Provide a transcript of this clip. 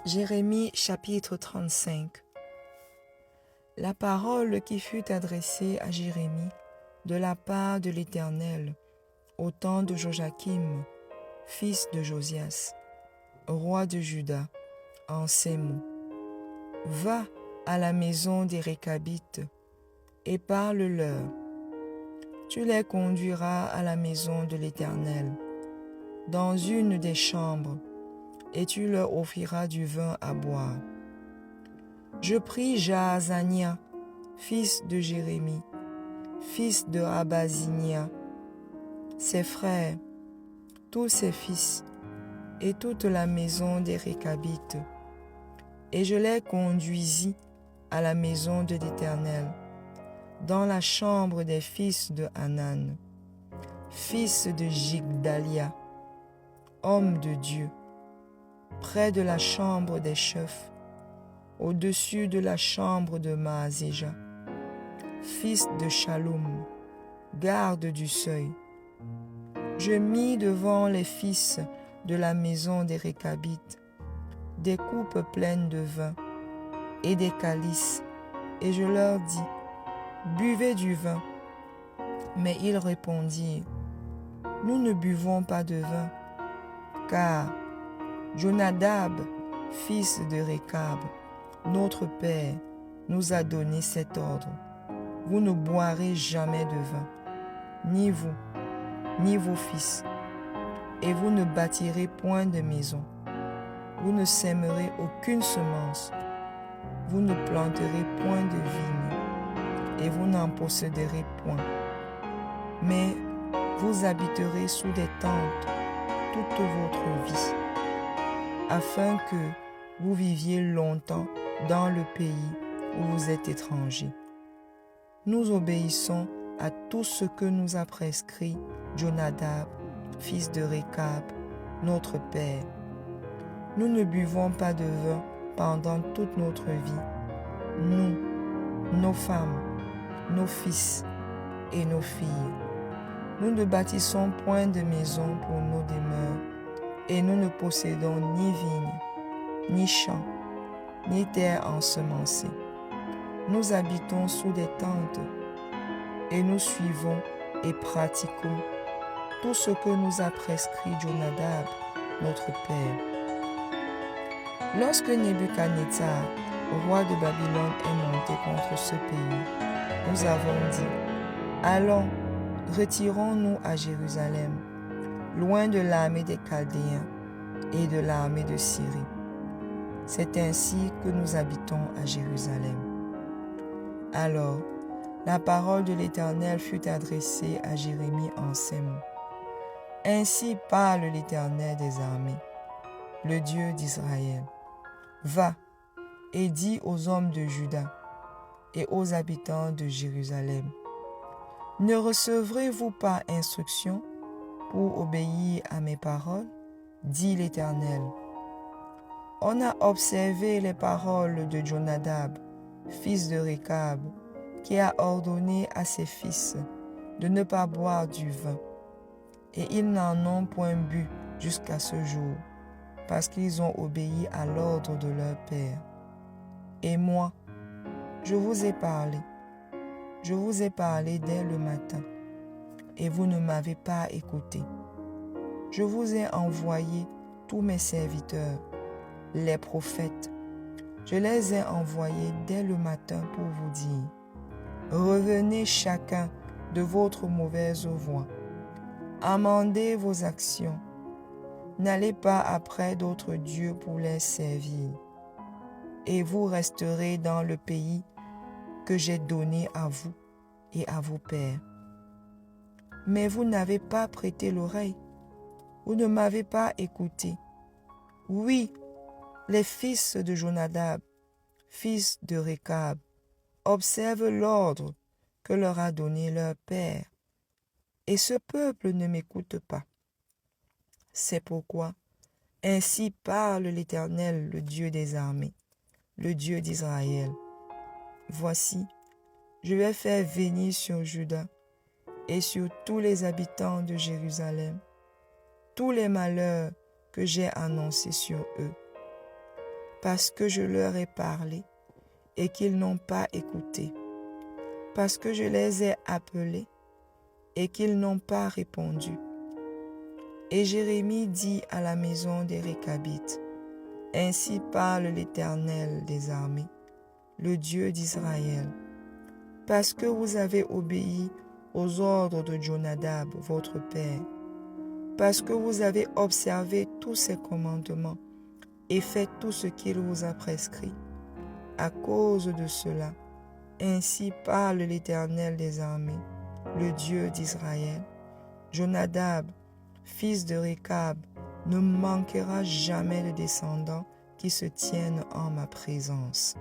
Jérémie chapitre 35. La parole qui fut adressée à Jérémie de la part de l'Éternel au temps de Joachim, fils de Josias, roi de Juda, en ces mots. Va à la maison des Récabites et parle-leur. Tu les conduiras à la maison de l'Éternel, dans une des chambres, et tu leur offriras du vin à boire. Je pris Jaazania, fils de Jérémie, fils de Abazinia, ses frères, tous ses fils, et toute la maison des Récabites, et je les conduisis à la maison de l'Éternel, dans la chambre des fils de Hanan, fils de Jigdalia, homme de Dieu, près de la chambre des chefs, au-dessus de la chambre de Maazéja, fils de Shaloum, garde du seuil. Je mis devant les fils de la maison des Récabites des coupes pleines de vin et des calices, et je leur dis, buvez du vin. Mais ils répondirent, nous ne buvons pas de vin, car Jonadab, fils de Récab, notre père, nous a donné cet ordre. Vous ne boirez jamais de vin, ni vous, ni vos fils, et vous ne bâtirez point de maison. Vous ne sèmerez aucune semence, vous ne planterez point de vigne, et vous n'en posséderez point. Mais vous habiterez sous des tentes toute votre vie, afin que vous viviez longtemps dans le pays où vous êtes étrangers. Nous obéissons à tout ce que nous a prescrit Jonadab, fils de Récab, notre père. Nous ne buvons pas de vin pendant toute notre vie, nous, nos femmes, nos fils et nos filles. Nous ne bâtissons point de maison pour nos demeures, et nous ne possédons ni vigne, ni champ, ni terre ensemencée. Nous habitons sous des tentes, et nous suivons et pratiquons tout ce que nous a prescrit Jonadab, notre père. Lorsque Nebuchadnezzar, roi de Babylone, est monté contre ce pays, nous avons dit, allons, retirons-nous à Jérusalem, loin de l'armée des Chaldéens et de l'armée de Syrie. C'est ainsi que nous habitons à Jérusalem. Alors, la parole de l'Éternel fut adressée à Jérémie en ces mots. Ainsi parle l'Éternel des armées, le Dieu d'Israël. Va et dis aux hommes de Juda et aux habitants de Jérusalem, ne recevrez-vous pas instruction pour obéir à mes paroles, dit l'Éternel. On a observé les paroles de Jonadab, fils de Récab, qui a ordonné à ses fils de ne pas boire du vin, et ils n'en ont point bu jusqu'à ce jour, parce qu'ils ont obéi à l'ordre de leur père. Et moi, je vous ai parlé dès le matin, et vous ne m'avez pas écouté. Je vous ai envoyé tous mes serviteurs, les prophètes. Je les ai envoyés dès le matin pour vous dire, revenez chacun de votre mauvaise voie, amendez vos actions, n'allez pas après d'autres dieux pour les servir, et vous resterez dans le pays que j'ai donné à vous et à vos pères. Mais vous n'avez pas prêté l'oreille, vous ne m'avez pas écouté. Oui, les fils de Jonadab, fils de Récab, observent l'ordre que leur a donné leur père, et ce peuple ne m'écoute pas. C'est pourquoi, ainsi parle l'Éternel, le Dieu des armées, le Dieu d'Israël. Voici, je vais faire venir sur Juda et sur tous les habitants de Jérusalem tous les malheurs que j'ai annoncés sur eux. parce que je leur ai parlé et qu'ils n'ont pas écouté, parce que je les ai appelés et qu'ils n'ont pas répondu. Et Jérémie dit à la maison des Réchabites, ainsi parle l'Éternel des armées, le Dieu d'Israël, parce que vous avez obéi aux ordres de Jonadab, votre père, parce que vous avez observé tous ses commandements et fait tout ce qu'il vous a prescrit. À cause de cela, ainsi parle l'Éternel des armées, le Dieu d'Israël. Jonadab, fils de Récab, ne manquera jamais de descendants qui se tiennent en ma présence.